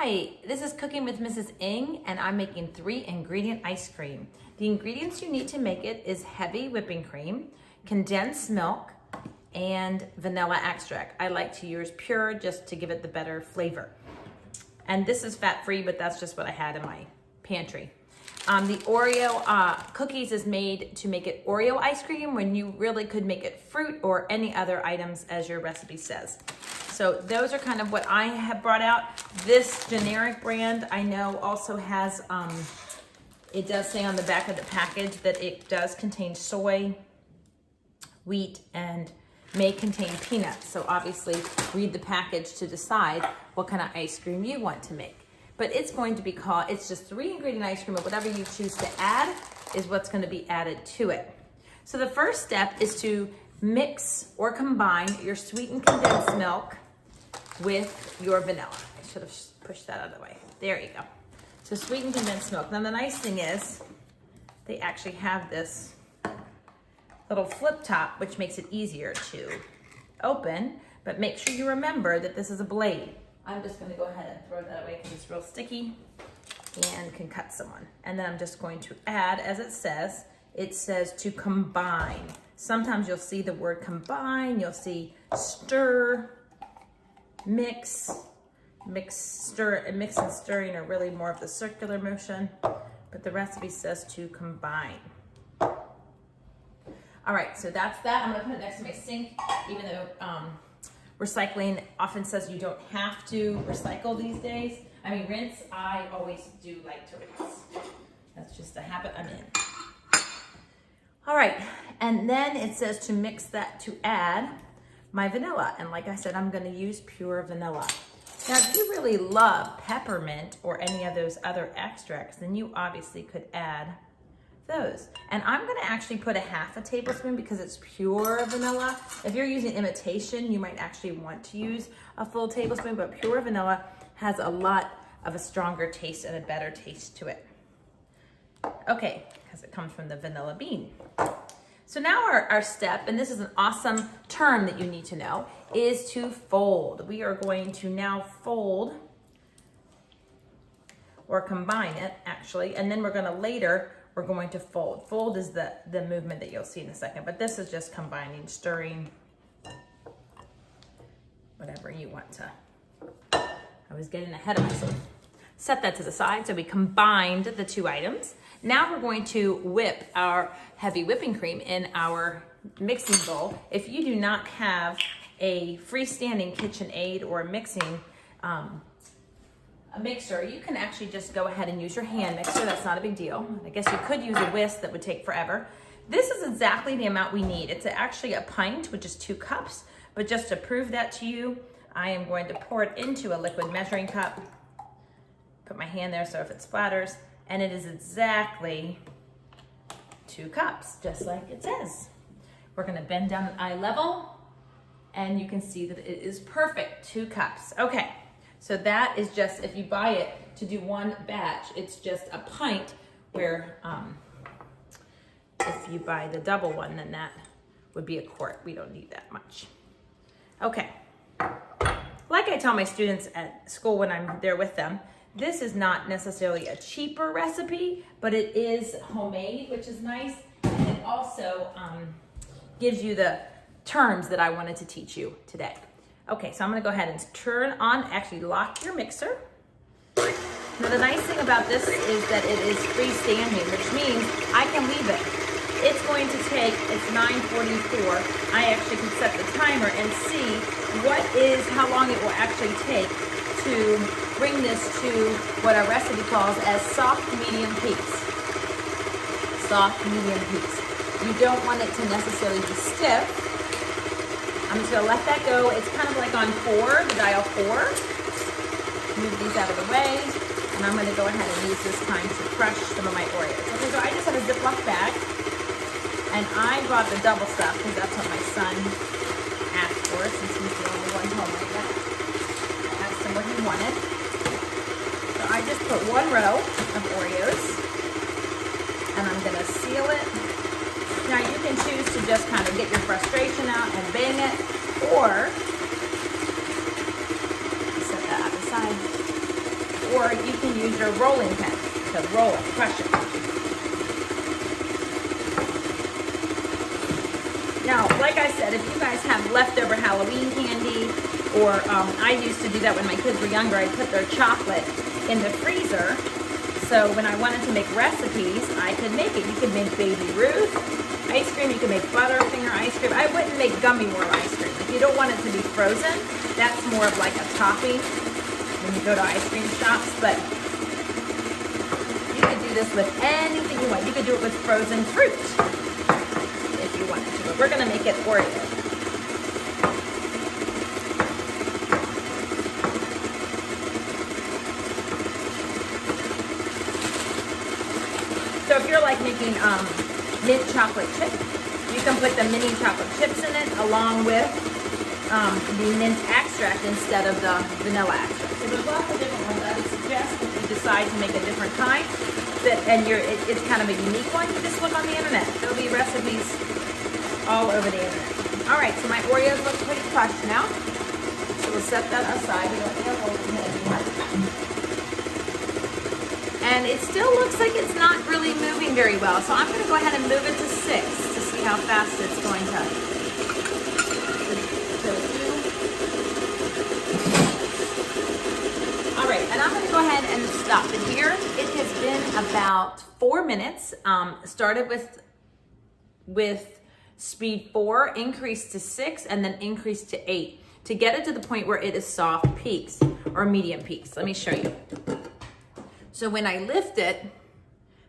Hi, this is Cooking with Mrs. Ng, and I'm making 3-ingredient ice cream. The ingredients you need to make it is heavy whipping cream, condensed milk, and vanilla extract. I like to use pure just to give it the better flavor. And this is fat-free, but that's just what I had in my pantry. The Oreo cookies is made to make it Oreo ice cream when you really could make it fruit or any other items as your recipe says. So those are kind of what I have brought out. This generic brand I know also has, it does say on the back of the package that it does contain soy, wheat, and may contain peanuts. So obviously read the package to decide what kind of ice cream you want to make. But it's going to be called, it's just 3-ingredient ice cream, but whatever you choose to add is what's going to be added to it. So the first step is to mix or combine your sweetened condensed milk with your vanilla. I should have pushed that out of the way. There you go. So sweetened condensed milk. Now the nice thing is they actually have this little flip top, which makes it easier to open, but make sure you remember that this is a blade. I'm just gonna go ahead and throw that away because it's real sticky and can cut someone. And then I'm just going to add, as it says to combine. Sometimes you'll see the word combine, you'll see stir, mix, stir, and mix and stirring are really more of the circular motion, but the recipe says to combine. All right, so that's that. I'm gonna put it next to my sink, even though recycling often says you don't have to recycle these days. I mean, rinse, I always do like to rinse. That's just a habit I'm in. All right, and then it says to mix that to add my vanilla. And like I said, I'm gonna use pure vanilla. Now, if you really love peppermint or any of those other extracts, then you obviously could add those. And I'm gonna actually put ½ tablespoon because it's pure vanilla. If you're using imitation, you might actually want to use a full tablespoon, but pure vanilla has a lot of a stronger taste and a better taste to it. Okay, because it comes from the vanilla bean. So now our step, and this is an awesome term that you need to know, is to fold. We are going to now fold or combine it actually, and then we're going to fold. Fold is the movement that you'll see in a second, but this is just combining, stirring, whatever you want to. I was getting ahead of myself. Set that to the side. So we combined the two items. Now we're going to whip our heavy whipping cream in our mixing bowl. If you do not have a freestanding KitchenAid or a mixing a mixer, you can actually just go ahead and use your hand mixer. That's not a big deal. I guess you could use a whisk, that would take forever. This is exactly the amount we need. It's actually a pint, which is 2 cups, but just to prove that to you, I am going to pour it into a liquid measuring cup. Put my hand there so if it splatters, and it is exactly 2 cups, just like it says. We're gonna bend down at eye level, and you can see that it is perfect, 2 cups. Okay. So that is just, if you buy it to do one batch, it's just a pint, where if you buy the double one, then that would be a quart. We don't need that much. Okay. Like I tell my students at school when I'm there with them, this is not necessarily a cheaper recipe, but it is homemade, which is nice. And it also gives you the terms that I wanted to teach you today. Okay, so I'm gonna go ahead and turn on, actually lock your mixer. Now the nice thing about this is that it is freestanding, which means I can leave it. It's going to take, it's 9:44. I actually can set the timer and see how long it will actually take to bring this to what our recipe calls as soft medium heats. Soft medium heats. You don't want it to necessarily be stiff. I'm just gonna let that go. It's kind of like on 4, the dial 4. Move these out of the way. And I'm gonna go ahead and use this time to crush some of my Oreos. Okay, so I just have a Ziploc bag. And I brought the double stuff because that's what my son asked for, since he's the only one home right now. I asked him what he wanted. So I just put 1 row of Oreos. And I'm gonna seal it. Now you can choose to just kind of get your frustration out and bang it, or set that out the side. or you can use your rolling pin to roll it, crush it. Now, like I said, if you guys have leftover Halloween candy, or I used to do that when my kids were younger, I'd put their chocolate in the freezer. So when I wanted to make recipes, I could make it. You could make Baby Ruth ice cream, you could make Butterfinger ice cream. I wouldn't make Gummy World ice cream. If you don't want it to be frozen, that's more of like a topping when you go to ice cream shops, but you could do this with anything you want. You could do it with frozen fruit if you wanted to, but we're gonna make it Oreo. So if you're like making mint chocolate chip, you can put the mini chocolate chips in it along with the mint extract instead of the vanilla extract. So there's lots of different ones. I would suggest if you decide to make a different kind, it's kind of a unique one, you just look on the internet. There'll be recipes all over the internet. All right, so my Oreos look pretty crushed now. So we'll set that aside. We don't need a whole anymore. And it still looks like it's not really moving very well. So I'm going to go ahead and move it to 6 to see how fast it's going to do. All right, and I'm going to go ahead and stop it here. It has been about 4 minutes. Started with speed 4, increased to 6, and then increased to 8 to get it to the point where it is soft peaks or medium peaks. Let me show you. So when I lift it,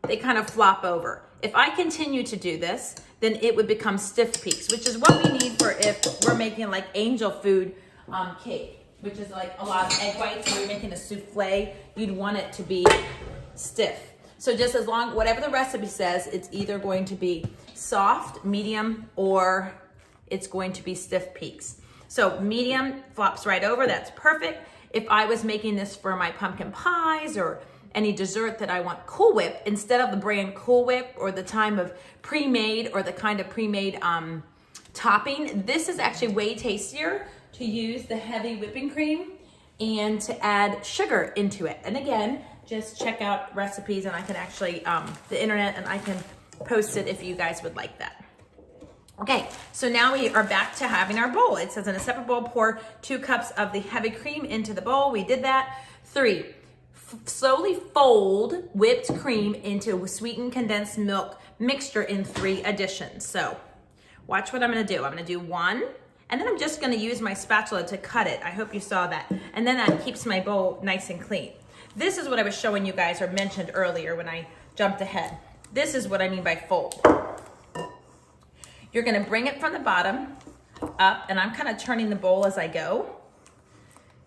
they kind of flop over. If I continue to do this, then it would become stiff peaks, which is what we need for if we're making like angel food cake, which is like a lot of egg whites, or you're making a souffle, you'd want it to be stiff. So just as long, whatever the recipe says, it's either going to be soft, medium, or it's going to be stiff peaks. So medium flops right over, that's perfect. If I was making this for my pumpkin pies or any dessert that I want Cool Whip, instead of the brand Cool Whip or the time of pre-made or the kind of pre-made topping, this is actually way tastier to use the heavy whipping cream and to add sugar into it. And again, just check out recipes, and I can actually, the internet, and I can post it if you guys would like that. Okay, so now we are back to having our bowl. It says in a separate bowl, pour 2 cups of the heavy cream into the bowl. We did that. 3, slowly fold whipped cream into sweetened condensed milk mixture in 3 additions. So watch what I'm gonna do. I'm gonna do 1, and then I'm just gonna use my spatula to cut it. I hope you saw that. And then that keeps my bowl nice and clean. This is what I was showing you guys or mentioned earlier when I jumped ahead. This is what I mean by fold. You're gonna bring it from the bottom up, and I'm kind of turning the bowl as I go.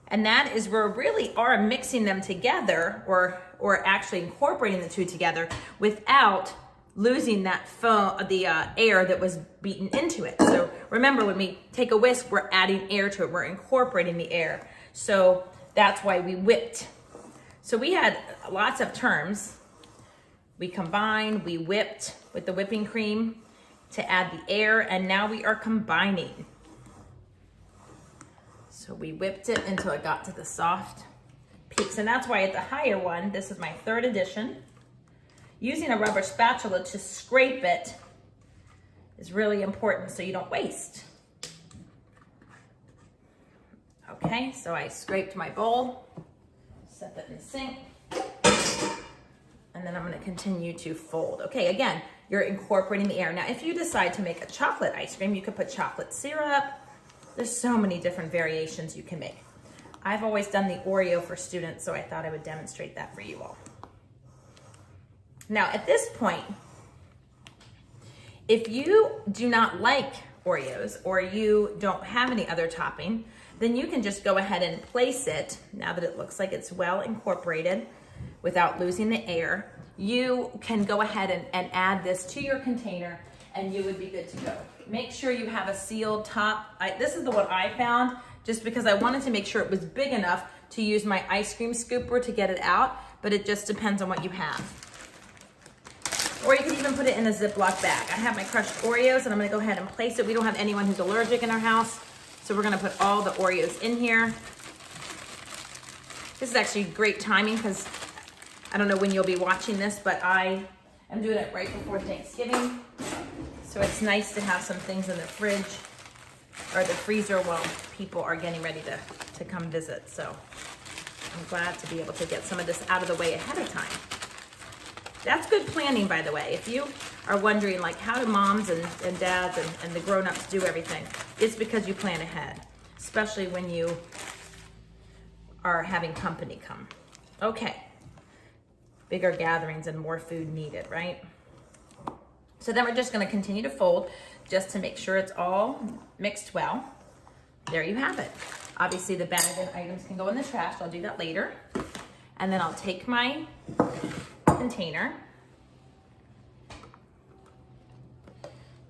And that is where we really are mixing them together, or actually incorporating the 2 together without losing that foam, the air that was beaten into it. So remember, when we take a whisk, we're adding air to it. We're incorporating the air. So that's why we whipped. So we had lots of terms. We combined, we whipped with the whipping cream to add the air, and now we are combining. So we whipped it until it got to the soft peaks, and that's why at the higher one, this is my 3rd edition, using a rubber spatula to scrape it is really important so you don't waste. Okay, so I scraped my bowl, set that in the sink, and then I'm gonna continue to fold. Okay, again, you're incorporating the air. Now, if you decide to make a chocolate ice cream, you could put chocolate syrup. There's so many different variations you can make. I've always done the Oreo for students, so I thought I would demonstrate that for you all. Now, at this point, if you do not like Oreos or you don't have any other topping, then you can just go ahead and place it, now that it looks like it's well incorporated without losing the air. You can go ahead and add this to your container, and you would be good to go. Make sure you have a sealed top. This is the one I found just because I wanted to make sure it was big enough to use my ice cream scooper to get it out, but it just depends on what you have. Or you can even put it in a Ziploc bag. I have my crushed Oreos, and I'm gonna go ahead and place it. We don't have anyone who's allergic in our house, so we're gonna put all the Oreos in here. This is actually great timing because I don't know when you'll be watching this, but I am doing it right before Thanksgiving. So it's nice to have some things in the fridge or the freezer while people are getting ready to come visit. So I'm glad to be able to get some of this out of the way ahead of time. That's good planning, by the way. If you are wondering, like, how do moms and dads and the grown-ups do everything? It's because you plan ahead, especially when you are having company come. Okay, bigger gatherings and more food needed, right? So then we're just gonna continue to fold just to make sure it's all mixed well. There you have it. Obviously the bag and items can go in the trash. I'll do that later. And then I'll take my container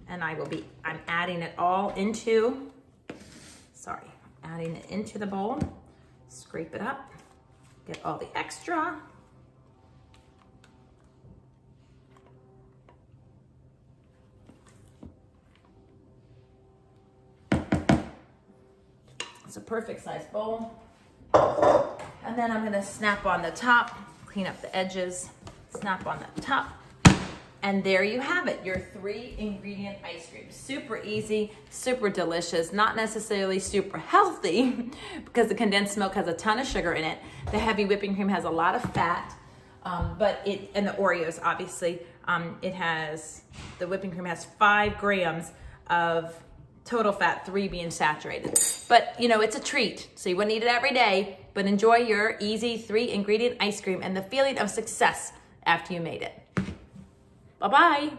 and I'm adding it all into, adding it into the bowl. Scrape it up, get all the extra. It's a perfect size bowl. And then I'm gonna snap on the top, clean up the edges, snap on the top. And there you have it, your 3-ingredient ice cream. Super easy, super delicious, not necessarily super healthy because the condensed milk has a ton of sugar in it. The heavy whipping cream has a lot of fat, and the Oreos, obviously, the whipping cream has 5 grams of total fat, 3 being saturated. But you know, it's a treat, so you wouldn't eat it every day, but enjoy your easy 3-ingredient ice cream and the feeling of success after you made it. Bye-bye.